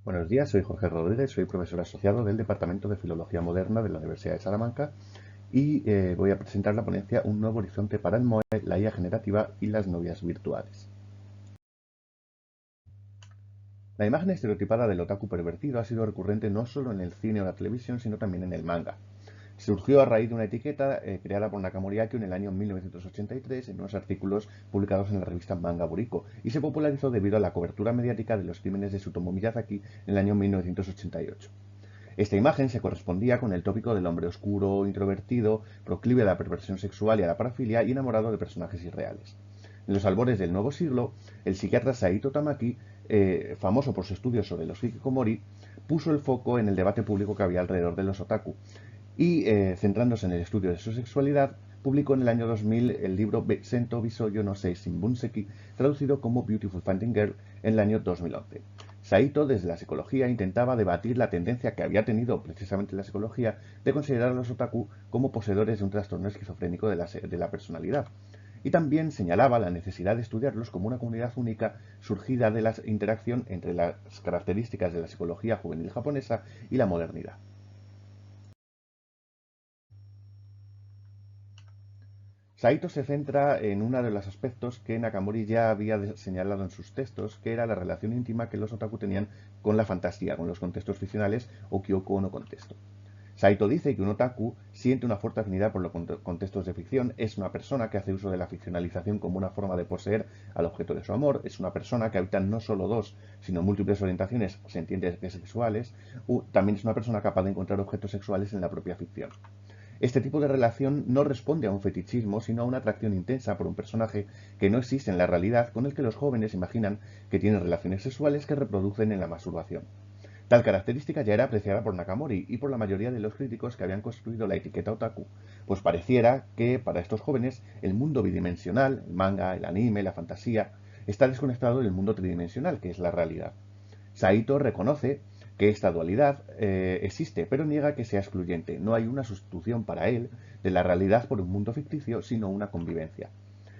Buenos días, soy Jorge Rodríguez, soy profesor asociado del Departamento de Filología Moderna de la Universidad de Salamanca y voy a presentar la ponencia Un nuevo horizonte para el MOE, la IA generativa y las novias virtuales. La imagen estereotipada del otaku pervertido ha sido recurrente no solo en el cine o la televisión, sino también en el manga. Surgió a raíz de una etiqueta creada por Nakamori Akio en el año 1983 en unos artículos publicados en la revista Manga Buriko y se popularizó debido a la cobertura mediática de los crímenes de Tsutomu Miyazaki en el año 1988. Esta imagen se correspondía con el tópico del hombre oscuro, introvertido, proclive a la perversión sexual y a la parafilia y enamorado de personajes irreales. En los albores del nuevo siglo, el psiquiatra Saito Tamaki, famoso por su estudio sobre los hikikomori, puso el foco en el debate público que había alrededor de los otaku y, centrándose en el estudio de su sexualidad, publicó en el año 2000 el libro Sento Bisoyo no Sei Shinbunseki, traducido como Beautiful Finding Girl, en el año 2011. Saito, desde la psicología, intentaba debatir la tendencia que había tenido precisamente la psicología de considerar a los otaku como poseedores de un trastorno esquizofrénico de la personalidad. Y también señalaba la necesidad de estudiarlos como una comunidad única surgida de la interacción entre las características de la psicología juvenil japonesa y la modernidad. Saito se centra en uno de los aspectos que Nakamori ya había señalado en sus textos, que era la relación íntima que los otaku tenían con la fantasía, con los contextos ficcionales o kyoko no contexto. Saito dice que un otaku siente una fuerte afinidad por los contextos de ficción, es una persona que hace uso de la ficcionalización como una forma de poseer al objeto de su amor, es una persona que habita no solo dos, sino múltiples orientaciones, se entiende que sexuales, también es una persona capaz de encontrar objetos sexuales en la propia ficción. Este tipo de relación no responde a un fetichismo, sino a una atracción intensa por un personaje que no existe en la realidad, con el que los jóvenes imaginan que tienen relaciones sexuales que reproducen en la masturbación. Tal característica ya era apreciada por Nakamori y por la mayoría de los críticos que habían construido la etiqueta otaku, pues pareciera que para estos jóvenes el mundo bidimensional, el manga, el anime, la fantasía, está desconectado del mundo tridimensional, que es la realidad. Saito reconoce que esta dualidad existe, pero niega que sea excluyente. No hay una sustitución para él de la realidad por un mundo ficticio, sino una convivencia.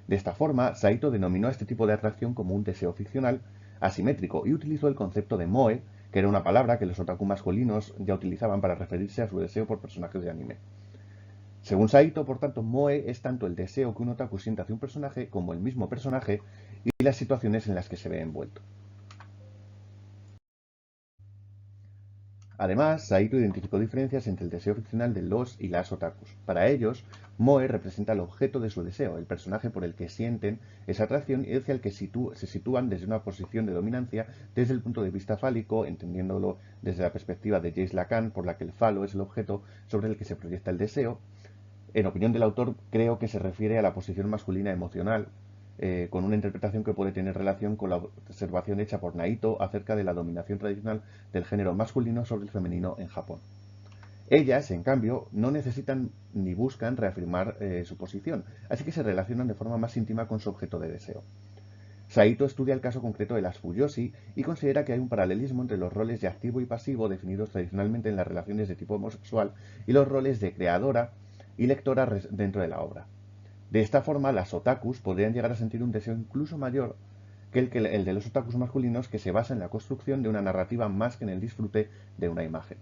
De esta forma, Saito denominó a este tipo de atracción como un deseo ficcional asimétrico y utilizó el concepto de moe, que era una palabra que los otaku masculinos ya utilizaban para referirse a su deseo por personajes de anime. Según Saito, por tanto, moe es tanto el deseo que un otaku siente hacia un personaje como el mismo personaje y las situaciones en las que se ve envuelto. Además, Saito identificó diferencias entre el deseo ficcional de los y las otakus. Para ellos, moe representa el objeto de su deseo, el personaje por el que sienten esa atracción y hacia el que se sitúan desde una posición de dominancia desde el punto de vista fálico, entendiéndolo desde la perspectiva de James Lacan, por la que el falo es el objeto sobre el que se proyecta el deseo. En opinión del autor, creo que se refiere a la posición masculina emocional, con una interpretación que puede tener relación con la observación hecha por Naito acerca de la dominación tradicional del género masculino sobre el femenino en Japón. Ellas, en cambio, no necesitan ni buscan reafirmar su posición, así que se relacionan de forma más íntima con su objeto de deseo. Saito estudia el caso concreto de las Fuyoshi y considera que hay un paralelismo entre los roles de activo y pasivo definidos tradicionalmente en las relaciones de tipo homosexual y los roles de creadora y lectora dentro de la obra. De esta forma, las otakus podrían llegar a sentir un deseo incluso mayor que el de los otakus masculinos, que se basa en la construcción de una narrativa más que en el disfrute de una imagen.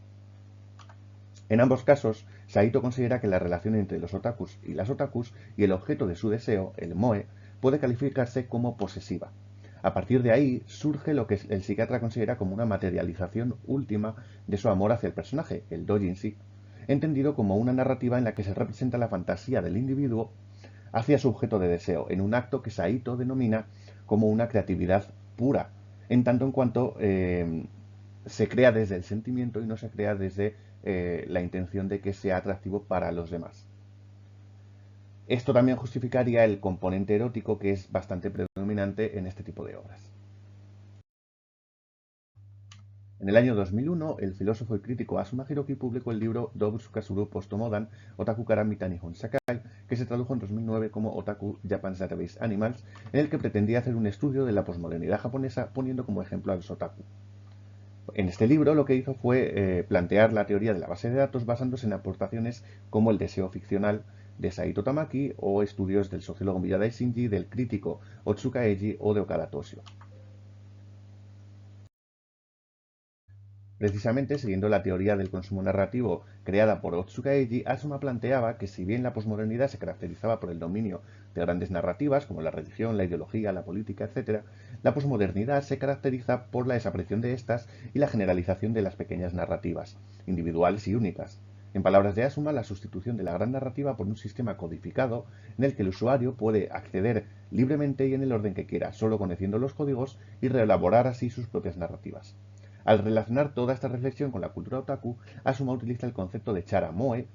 En ambos casos, Saito considera que la relación entre los otakus y las otakus y el objeto de su deseo, el moe, puede calificarse como posesiva. A partir de ahí surge lo que el psiquiatra considera como una materialización última de su amor hacia el personaje, el doujinshi, entendido como una narrativa en la que se representa la fantasía del individuo hacia su objeto de deseo, en un acto que Saito denomina como una creatividad pura, en tanto en cuanto se crea desde el sentimiento y no se crea desde la intención de que sea atractivo para los demás. Esto también justificaría el componente erótico, que es bastante predominante en este tipo de obras. En el año 2001, el filósofo y crítico Asuma Hiroki publicó el libro Dobusukasuru Postomodan Otaku Kara Mita Nihon Sakai, que se tradujo en 2009 como Otaku Japan's Database Animals, en el que pretendía hacer un estudio de la posmodernidad japonesa poniendo como ejemplo a los otaku. En este libro lo que hizo fue plantear la teoría de la base de datos basándose en aportaciones como el deseo ficcional de Saito Tamaki o estudios del sociólogo Miyadai Shinji, del crítico Otsuka Eiji o de Okada Toshio. Precisamente, siguiendo la teoría del consumo narrativo creada por Otsuka Eiji, Asuma planteaba que si bien la posmodernidad se caracterizaba por el dominio de grandes narrativas como la religión, la ideología, la política, etc., la posmodernidad se caracteriza por la desaparición de estas y la generalización de las pequeñas narrativas, individuales y únicas. En palabras de Asuma, la sustitución de la gran narrativa por un sistema codificado en el que el usuario puede acceder libremente y en el orden que quiera, solo conociendo los códigos y reelaborar así sus propias narrativas. Al relacionar toda esta reflexión con la cultura otaku, Asuma utiliza el concepto de chara moe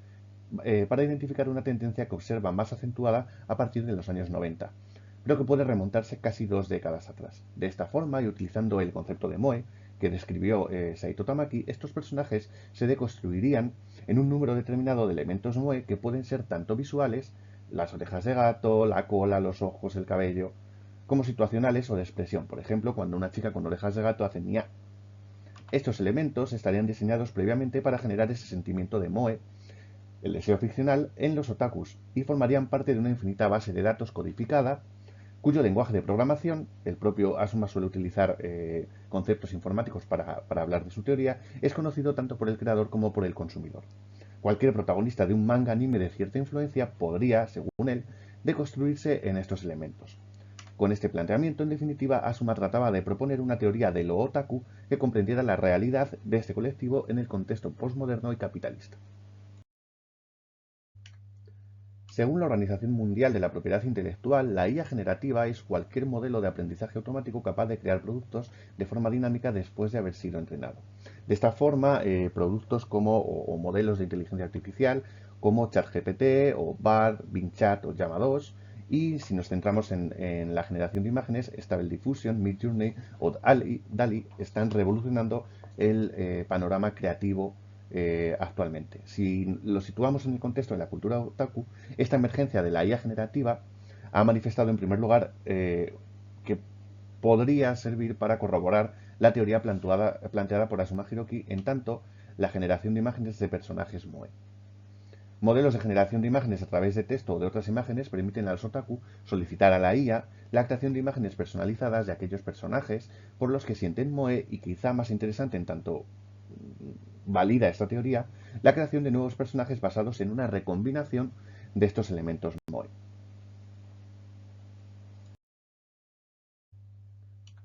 para identificar una tendencia que observa más acentuada a partir de los años 90, pero que puede remontarse casi 2 décadas atrás. De esta forma, y utilizando el concepto de moe que describió Saito Tamaki, estos personajes se deconstruirían en un número determinado de elementos moe que pueden ser tanto visuales, las orejas de gato, la cola, los ojos, el cabello, como situacionales o de expresión. Por ejemplo, cuando una chica con orejas de gato hace nia. Estos elementos estarían diseñados previamente para generar ese sentimiento de moe, el deseo ficcional, en los otakus, y formarían parte de una infinita base de datos codificada, cuyo lenguaje de programación, el propio Asuma suele utilizar conceptos informáticos para hablar de su teoría, es conocido tanto por el creador como por el consumidor. Cualquier protagonista de un manga anime de cierta influencia podría, según él, deconstruirse en estos elementos. Con este planteamiento, en definitiva, Asuma trataba de proponer una teoría de lo otaku que comprendiera la realidad de este colectivo en el contexto postmoderno y capitalista. Según la Organización Mundial de la Propiedad Intelectual, la IA generativa es cualquier modelo de aprendizaje automático capaz de crear productos de forma dinámica después de haber sido entrenado. De esta forma, productos como o modelos de inteligencia artificial como ChatGPT o BARD, Bing Chat o Llama 2, y si nos centramos en la generación de imágenes, Stable Diffusion, Midjourney o DALL-E están revolucionando el panorama creativo actualmente. Si lo situamos en el contexto de la cultura otaku, esta emergencia de la IA generativa ha manifestado en primer lugar que podría servir para corroborar la teoría planteada por Asuma Hiroki, en tanto la generación de imágenes de personajes moe. Modelos de generación de imágenes a través de texto o de otras imágenes permiten a los otaku solicitar a la IA la creación de imágenes personalizadas de aquellos personajes por los que sienten moe, y quizá más interesante en tanto valida esta teoría, la creación de nuevos personajes basados en una recombinación de estos elementos moe.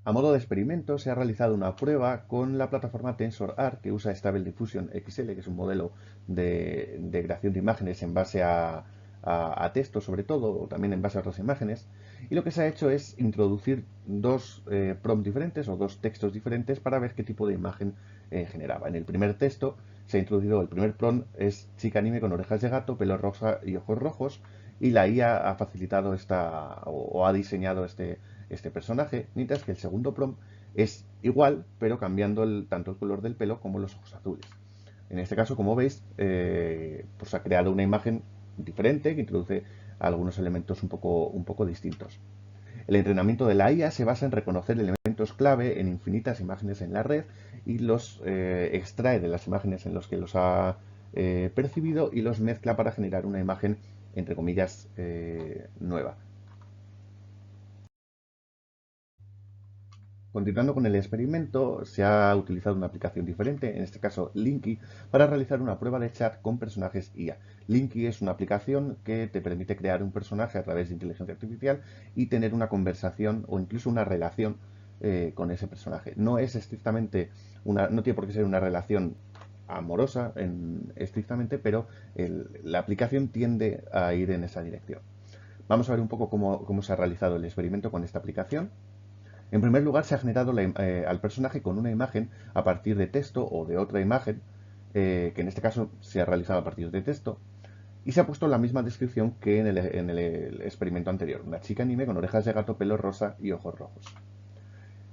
A modo de experimento, se ha realizado una prueba con la plataforma TensorR, que usa Stable Diffusion XL, que es un modelo de creación de imágenes en base a texto, sobre todo, o también en base a otras imágenes. Y lo que se ha hecho es introducir dos prompts diferentes o dos textos diferentes para ver qué tipo de imagen generaba. En el primer texto se ha introducido, el primer prompt es chica anime con orejas de gato, pelo rosa y ojos rojos, y la IA ha facilitado o ha diseñado este personaje, mientras que el segundo prompt es igual, pero cambiando tanto el color del pelo como los ojos azules. En este caso, como veis, pues ha creado una imagen diferente que introduce algunos elementos un poco distintos. El entrenamiento de la IA se basa en reconocer elementos clave en infinitas imágenes en la red y los extrae de las imágenes en las que los ha percibido y los mezcla para generar una imagen, entre comillas, nueva. Continuando con el experimento, se ha utilizado una aplicación diferente, en este caso Linky, para realizar una prueba de chat con personajes IA. Linky es una aplicación que te permite crear un personaje a través de inteligencia artificial y tener una conversación o incluso una relación con ese personaje. No es estrictamente no tiene por qué ser una relación amorosa estrictamente, pero la aplicación tiende a ir en esa dirección. Vamos a ver un poco cómo se ha realizado el experimento con esta aplicación. En primer lugar, se ha generado al personaje con una imagen a partir de texto o de otra imagen, que en este caso se ha realizado a partir de texto, y se ha puesto la misma descripción que en el experimento anterior. Una chica anime con orejas de gato, pelo rosa y ojos rojos.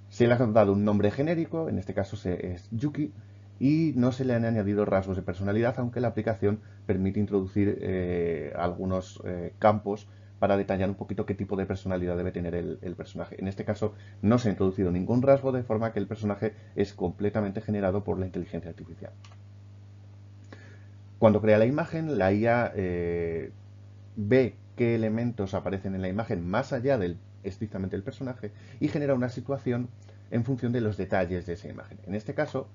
Se le ha dado un nombre genérico, en este caso es Yuki, y no se le han añadido rasgos de personalidad, aunque la aplicación permite introducir algunos campos para detallar un poquito qué tipo de personalidad debe tener el personaje. En este caso no se ha introducido ningún rasgo, de forma que el personaje es completamente generado por la inteligencia artificial. Cuando crea la imagen, la IA ve qué elementos aparecen en la imagen más allá estrictamente del personaje y genera una situación en función de los detalles de esa imagen. En este caso,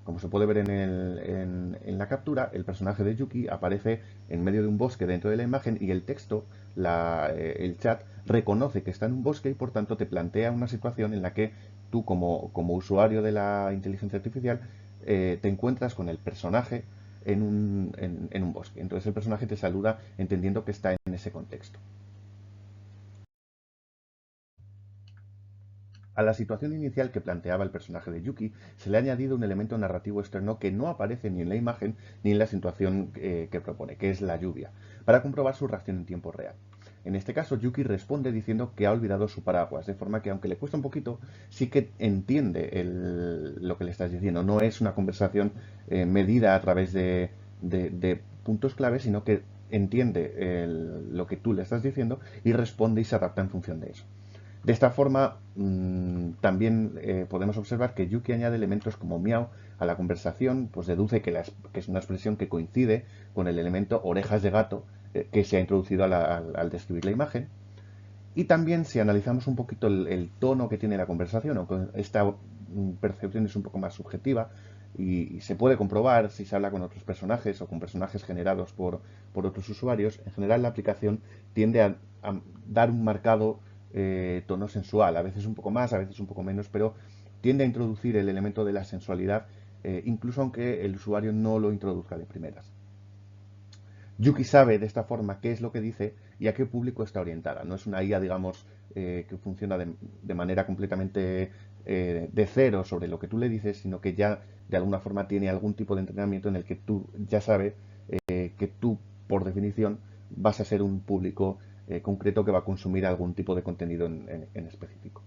Como se puede ver en la captura, el personaje de Yuki aparece en medio de un bosque dentro de la imagen y el texto, el chat, reconoce que está en un bosque y por tanto te plantea una situación en la que tú como usuario de la inteligencia artificial te encuentras con el personaje en un bosque. Entonces el personaje te saluda entendiendo que está en ese contexto. A la situación inicial que planteaba el personaje de Yuki se le ha añadido un elemento narrativo externo que no aparece ni en la imagen ni en la situación que propone, que es la lluvia, para comprobar su reacción en tiempo real. En este caso, Yuki responde diciendo que ha olvidado su paraguas, de forma que aunque le cuesta un poquito, sí que entiende lo que le estás diciendo. No es una conversación medida a través de puntos clave, sino que entiende lo que tú le estás diciendo y responde y se adapta en función de eso. De esta forma, también podemos observar que Yuki añade elementos como miau a la conversación, pues deduce que es una expresión que coincide con el elemento orejas de gato que se ha introducido al describir la imagen. Y también, si analizamos un poquito el tono que tiene la conversación, aunque esta percepción es un poco más subjetiva, y se puede comprobar si se habla con otros personajes o con personajes generados por otros usuarios, en general la aplicación tiende a dar un marcado tono sensual, a veces un poco más, a veces un poco menos, pero tiende a introducir el elemento de la sensualidad, incluso aunque el usuario no lo introduzca de primeras. Yuki sabe de esta forma qué es lo que dice y a qué público está orientada. No es una IA, digamos, que funciona de manera completamente de cero sobre lo que tú le dices, sino que ya de alguna forma tiene algún tipo de entrenamiento en el que tú ya sabes que tú, por definición, vas a ser un público concreto que va a consumir algún tipo de contenido en específico.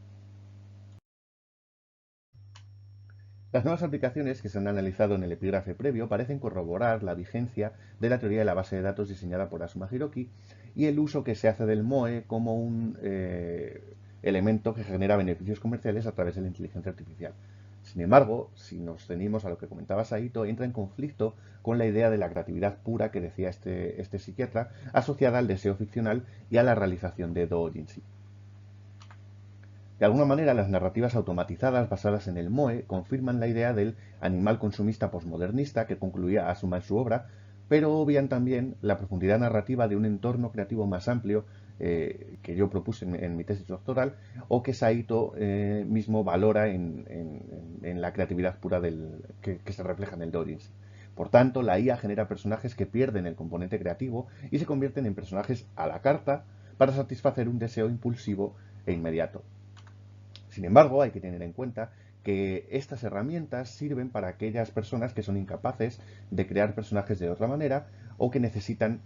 Las nuevas aplicaciones que se han analizado en el epígrafe previo parecen corroborar la vigencia de la teoría de la base de datos diseñada por Asuma Hiroki y el uso que se hace del MOE como un elemento que genera beneficios comerciales a través de la inteligencia artificial. Sin embargo, si nos ceñimos a lo que comentaba Saito, entra en conflicto con la idea de la creatividad pura que decía este psiquiatra, asociada al deseo ficcional y a la realización de doujinshi. De alguna manera, las narrativas automatizadas basadas en el MOE confirman la idea del animal consumista posmodernista que concluía Asuma en su obra, pero obvian también la profundidad narrativa de un entorno creativo más amplio que yo propuse en mi tesis doctoral o que Saito mismo valora en la creatividad pura que se refleja en el doujinshi. Por tanto, la IA genera personajes que pierden el componente creativo y se convierten en personajes a la carta para satisfacer un deseo impulsivo e inmediato. Sin embargo, hay que tener en cuenta que estas herramientas sirven para aquellas personas que son incapaces de crear personajes de otra manera o que necesitan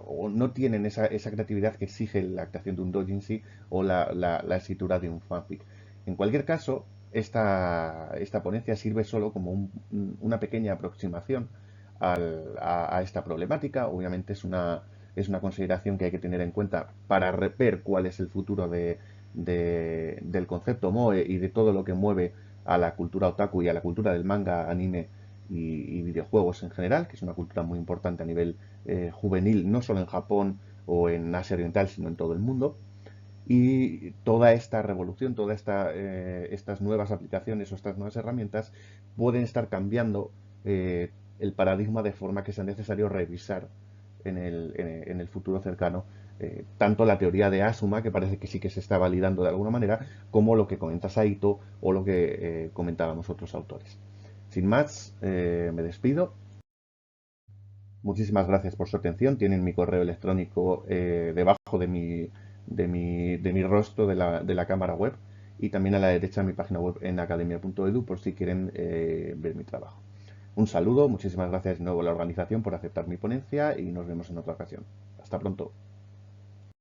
o no tienen esa creatividad que exige la actuación de un doujinshi o la escritura de un fanfic. En cualquier caso, esta ponencia sirve solo como una pequeña aproximación a esta problemática. Obviamente es una consideración que hay que tener en cuenta para ver cuál es el futuro del concepto moe y de todo lo que mueve a la cultura otaku y a la cultura del manga, anime y videojuegos en general, que es una cultura muy importante a nivel juvenil, no solo en Japón o en Asia Oriental, sino en todo el mundo. Y toda esta revolución, todas estas nuevas aplicaciones o estas nuevas herramientas pueden estar cambiando el paradigma de forma que sea necesario revisar en el futuro cercano tanto la teoría de Asuma, que parece que sí que se está validando de alguna manera, como lo que comenta Saito o lo que comentábamos otros autores. Sin más, me despido. Muchísimas gracias por su atención. Tienen mi correo electrónico debajo de mi rostro de la cámara web y también a la derecha de mi página web en academia.edu por si quieren ver mi trabajo. Un saludo, muchísimas gracias de nuevo a la organización por aceptar mi ponencia y nos vemos en otra ocasión. Hasta pronto.